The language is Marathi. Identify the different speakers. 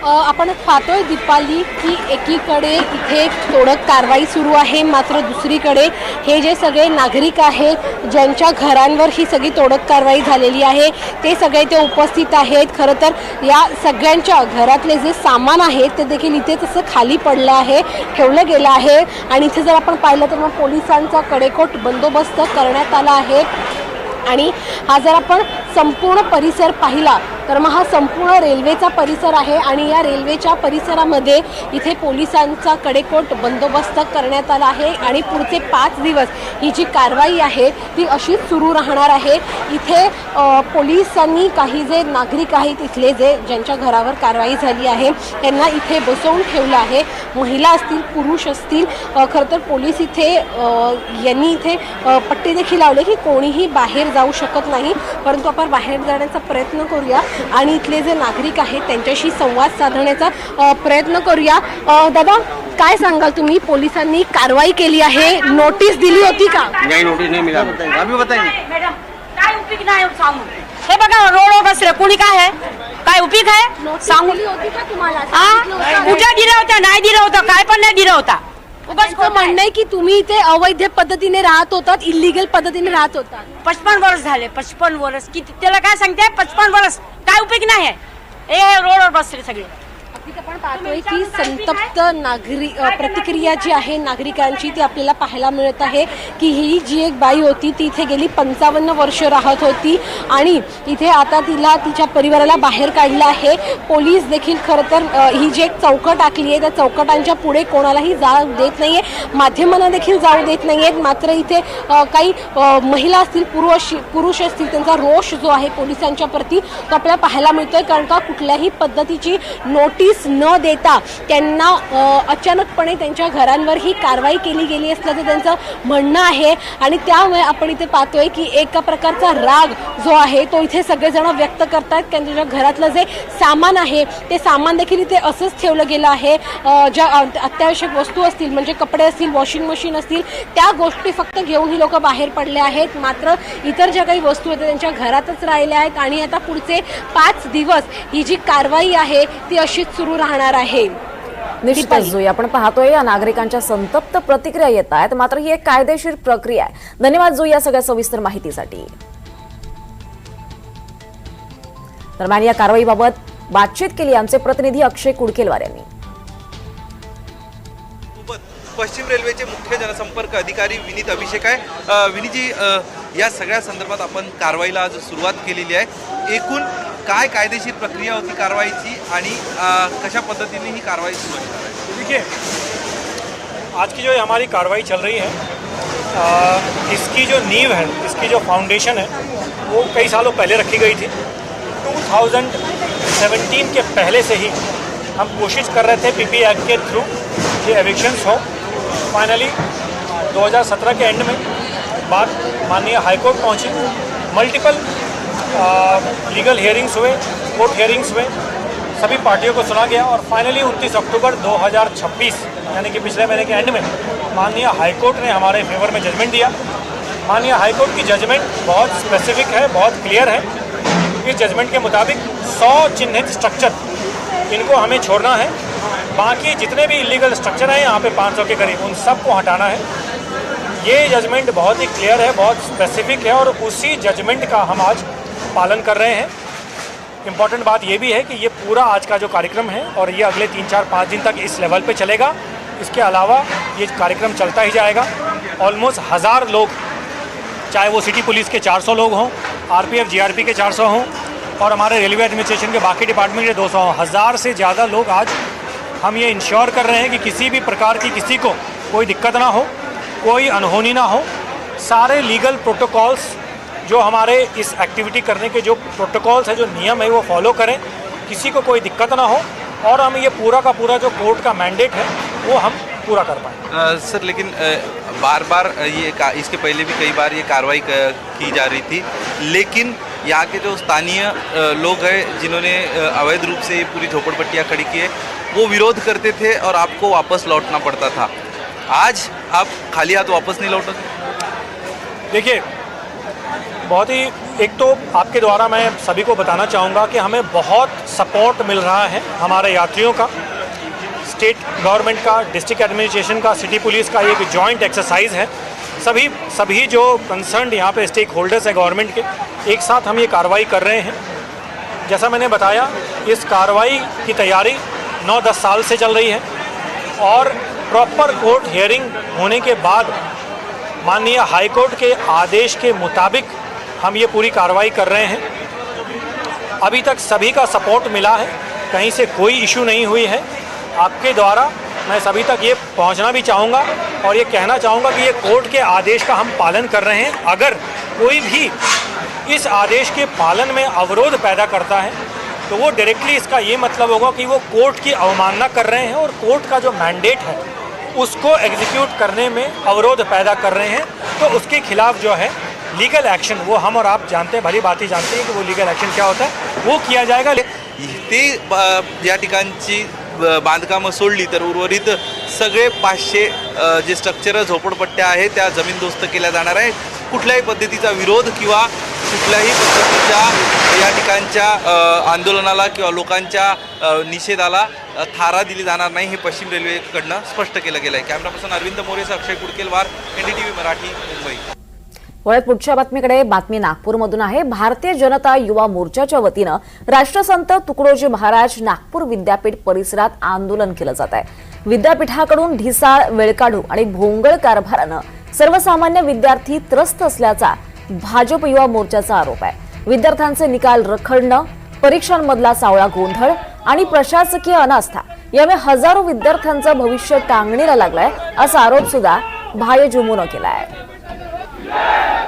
Speaker 1: आपण पाहतोय दीपाली की एकीकडे इथे तोडक कारवाई सुरू आहे, मात्र दुसरीकडे हे जे सगळे नागरिक आहेत ज्यांच्या घरांवर ही सगळी तोडक कारवाई झालेली आहे ते सगळे ते उपस्थित आहेत। खरं तर या सगळ्यांच्या घरातले जे सामान आहे ते देखील इथे तसं खाली पडलं आहे, ठेवलं गेलं आहे आणि इथे जर आपण पाहिलं तर मग पोलिसांचा कडेकोट बंदोबस्त करण्यात आला आहे। आणि हा जर आपण संपूर्ण परिसर पाहिला तर मग हा संपूर्ण रेल्वेचा परिसर आहे आणि या रेल्वेच्या परिसरामध्ये इथे पोलिसांचा कडेकोट बंदोबस्त करण्यात आला आहे आणि पुढचे 5 दिवस ही जी कारवाई आहे ती अशीच सुरू राहणार आहे। इथे पोलिसांनी काही जे नागरिक आहेत इथले ज्यांच्या घरावर कारवाई झाली आहे त्यांना इथे बसवून ठेवलं आहे, महिला असतील पुरुष असतील। खरं तर पोलीस इथे यांनी इथे पट्टी देखील लावले की कोणीही बाहेर जाऊ शकत नाही, परंतु आपण बाहेर जाण्याचा प्रयत्न करूया आणि इथले जे नागरिक आहेत त्यांच्याशी संवाद साधण्याचा प्रयत्न करूया। दादा काय सांगाल तुम्ही, पोलिसांनी कारवाई केली आहे, नोटीस दिली होती का?
Speaker 2: नाही, नोटीस नाही मिळाली। अभी बताइए
Speaker 3: मॅडम काय उपयोग नाही सांगू, हे बघा रोड बसले कोणी काय आहे, काय उपयोग आहे सांगू
Speaker 1: होती का तुम्हाला?
Speaker 3: कुठे दिला होता, नाही दिला होता, काय पण नाही दिला होता।
Speaker 1: उगाच म्हणणं आहे की तुम्ही इथे अवैध पद्धतीने राहत होतात, इल्लीगल पद्धतीने राहत होतात।
Speaker 3: 55 वर्ष झाले, 55 वर्ष की त्याला काय सांगते 55 वर्ष काय उपयोग नाही आहे, हे रोडवर बसले सगळे।
Speaker 1: आपण पाहतोय की संतप्त प्रतिक्रिया जी आहे नागरिकांची ती आपल्याला पाहायला मिळत आहे की ही जी एक बाई होती ती इथे गेली 55 वर्ष राहत होती आणि इथे आता तिला तिच्या परिवाराला बाहेर काढलं आहे। पोलीस देखील खरं तर ही जी एक चौकट आखली आहे त्या चौकटांच्या पुढे कोणालाही जाऊ देत नाहीये, माध्यमांना देखील जाऊ देत नाहीयेत। मात्र इथे काही महिला असतील पुरुष असतील त्यांचा रोष जो आहे पोलिसांच्या प्रती तो आपल्याला पाहायला मिळतोय, कारण का कुठल्याही पद्धतीची नोटीस न देता त्यांना अचानकपणे त्यांच्या घरांवर ही कारवाई केली गेली असल्याचं त्यांचं म्हणणं आहे। आणि त्यामुळे आपण इथे पाहतोय की एका प्रकारचा राग जो आहे तो इथे सगळेजण व्यक्त करतात, कारण त्यांच्या घरातलं जे सामान आहे ते सामान देखील इथे असंच ठेवलं गेलं आहे। ज्या अत्यावश्यक वस्तू असतील म्हणजे कपडे असतील, वॉशिंग मशीन असतील, त्या गोष्टी फक्त घेऊन ही लोक बाहेर पडले आहेत, मात्र इतर ज्या काही वस्तू आहेत त्यांच्या घरातच राहिल्या आहेत आणि आता पुढचे 5 दिवस ही जी कारवाई आहे ती अशीच सुरू राहणार आहे।
Speaker 4: निश्चितच जोई, आपण पाहतोय या नागरिकांच्या संतप्त प्रतिक्रिया येत आहेत, मात्र ही एक कायदेशीर प्रक्रिया आहे। धन्यवाद जोई या सगळ्या सविस्तर माहितीसाठी। दरम्यान या कारवाईबाबत बातचीत केली आमचे प्रतिनिधी अक्षय कुडकेलवार यांनी।
Speaker 5: पश्चिम रेल्वेचे मुख्य जनसंपर्क अधिकारी विनीत अभिषेक आहे। विनीजी, या सगळ्या संदर्भात आपण कारवाईला आज सुरुवात केलेली आहे, एकूण काय कायदेशीर प्रक्रिया होती कारवाईची आणि कशा पद्धतीने ही कारवाई सुरू आहे?
Speaker 6: देखिए, आज की जो हमारी कार्रवाई चल रही है इसकी जो नींव है, इसकी जो फाउंडेशन है वो कई सालों पहले रखी गई थी। 2017 के पहले से ही हम कोशिश कर रहे थे पीपी एक्ट के थ्रू ये एविक्शंस हो। फाइनली 2017 के एंड में बात माननीय हाईकोर्ट पहुंची, मल्टीपल लीगल हियरिंग्स हुए, कोर्ट हियरिंग्स हुए, सभी पार्टियों को सुना गया और फाइनली 29 अक्टूबर 2026 यानी कि पिछले महीने के एंड में माननीय हाईकोर्ट ने हमारे फेवर में जजमेंट दिया। माननीय हाईकोर्ट की जजमेंट बहुत स्पेसिफिक है, बहुत क्लियर है। इस जजमेंट के मुताबिक 100 चिन्हित स्ट्रक्चर इनको हमें छोड़ना है, बाकी जितने भी इलीगल स्ट्रक्चर हैं यहाँ पे 500 के करीब उन सबको हटाना है। ये जजमेंट बहुत ही क्लियर है, बहुत स्पेसिफिक है और उसी जजमेंट का हम आज पालन कर रहे हैं। इम्पॉर्टेंट बात ये भी है कि ये पूरा आज का जो कार्यक्रम है और ये अगले 3, 4, 5 दिन तक इस लेवल पे चलेगा। इसके अलावा ये कार्यक्रम चलता ही जाएगा। ऑलमोस्ट 1000 लोग, चाहे वो सिटी पुलिस के 400 लोग हों, आरपीएफ जीआरपी के 400 हों और हमारे रेलवे एडमिनिस्ट्रेशन के बाकी डिपार्टमेंट के 200 हों, 1000 से ज़्यादा लोग आज हम ये इंश्योर कर रहे हैं कि किसी भी प्रकार की किसी को कोई दिक्कत ना हो, कोई अनहोनी ना हो। सारे लीगल प्रोटोकॉल्स जो हमारे इस एक्टिविटी करने के जो प्रोटोकॉल्स है, जो नियम है वो फॉलो करें, किसी को कोई दिक्कत ना हो और हम ये पूरा का पूरा जो कोर्ट का मैंडेट है वो हम पूरा कर पाएँ।
Speaker 5: सर, लेकिन बार बार इसके पहले भी कई बार ये कार्रवाई की जा रही थी, लेकिन यहाँ के जो स्थानीय लोग हैं जिन्होंने अवैध रूप से ये पूरी झोपड़पट्टियाँ खड़ी की है वो विरोध करते थे और आपको वापस लौटना पड़ता था। आज आप खाली हाथ वापस नहीं लौटोगे?
Speaker 6: देखिए, बहुत ही, एक तो आपके द्वारा मैं सभी को बताना चाहूँगा कि हमें बहुत सपोर्ट मिल रहा है हमारे यात्रियों का, स्टेट गवर्नमेंट का, डिस्ट्रिक्ट एडमिनिस्ट्रेशन का, सिटी पुलिस का एक जॉइंट एक्सरसाइज है। सभी जो कंसर्न यहाँ पे स्टेक होल्डर्स हैं गवर्नमेंट के, एक साथ हम ये कार्रवाई कर रहे हैं। जैसा मैंने बताया, इस कार्रवाई की तैयारी 9-10 साल से चल रही है और प्रॉपर कोर्ट हियरिंग होने के बाद माननीय हाई कोर्ट के आदेश के मुताबिक हम ये पूरी कार्रवाई कर रहे हैं। अभी तक सभी का सपोर्ट मिला है, कहीं से कोई इशू नहीं हुई है। आपके द्वारा मैं सभी तक ये पहुंचना भी चाहूँगा और ये कहना चाहूँगा कि ये कोर्ट के आदेश का हम पालन कर रहे हैं। अगर कोई भी इस आदेश के पालन में अवरोध पैदा करता है तो वो डायरेक्टली इसका ये मतलब होगा कि वो कोर्ट की अवमानना कर रहे हैं और कोर्ट का जो मैंडेट है उसको एग्जीक्यूट करने में अवरोध पैदा कर रहे हैं। तो उसके खिलाफ जो है लीगल एक्शन, वो हम और आप जानते हैं, भली भांति जानते हैं कि वो लीगल एक्शन क्या होता है, वो किया जाएगा।
Speaker 5: ते या ठिकाणची बांधकामं सोडली तर उर्वरित सगळे 500 जे स्ट्रक्चर झोपडपट्ट्या आहेत त्या जमीनदोस्त केल्या जाणार आहे। कुठल्याही पद्धतीचा विरोध किंवा कुठल्याही पद्धतीच्या या ठिकाणच्या आंदोलनाला किंवा लोकांच्या निषेधाला थारा दिली जाणार नाही, हे पश्चिम रेल्वेकडनं स्पष्ट केलं गेलं आहे। कॅमेरा पर्सन अरविंद मोरेसह अक्षय कुडकेलवार, NDTV मराठी, मुंबई।
Speaker 4: वळत पुढच्या बातमीकडे। बातमी नागपूरमधून आहे। भारतीय जनता युवा मोर्चाच्या वतीनं राष्ट्रसंत तुकडोजी महाराज नागपूर विद्यापीठ परिसरात आंदोलन केलं जात आहे। विद्यापीठाकडून ढिसाळ, वेळकाढू आणि भोंगळ कारभारानं सर्वसामान्य विद्यार्थी त्रस्त असल्याचा भाजप युवा मोर्चाचा आरोप आहे। विद्यार्थ्यांचे निकाल रखडणं, परीक्षांमधला सावळा गोंधळ आणि प्रशासकीय अनास्था यामुळे हजारो विद्यार्थ्यांचं भविष्य टांगणीला लागलंय, असा आरोप सुद्धा भाजपनं केला आहे।
Speaker 7: Yeah!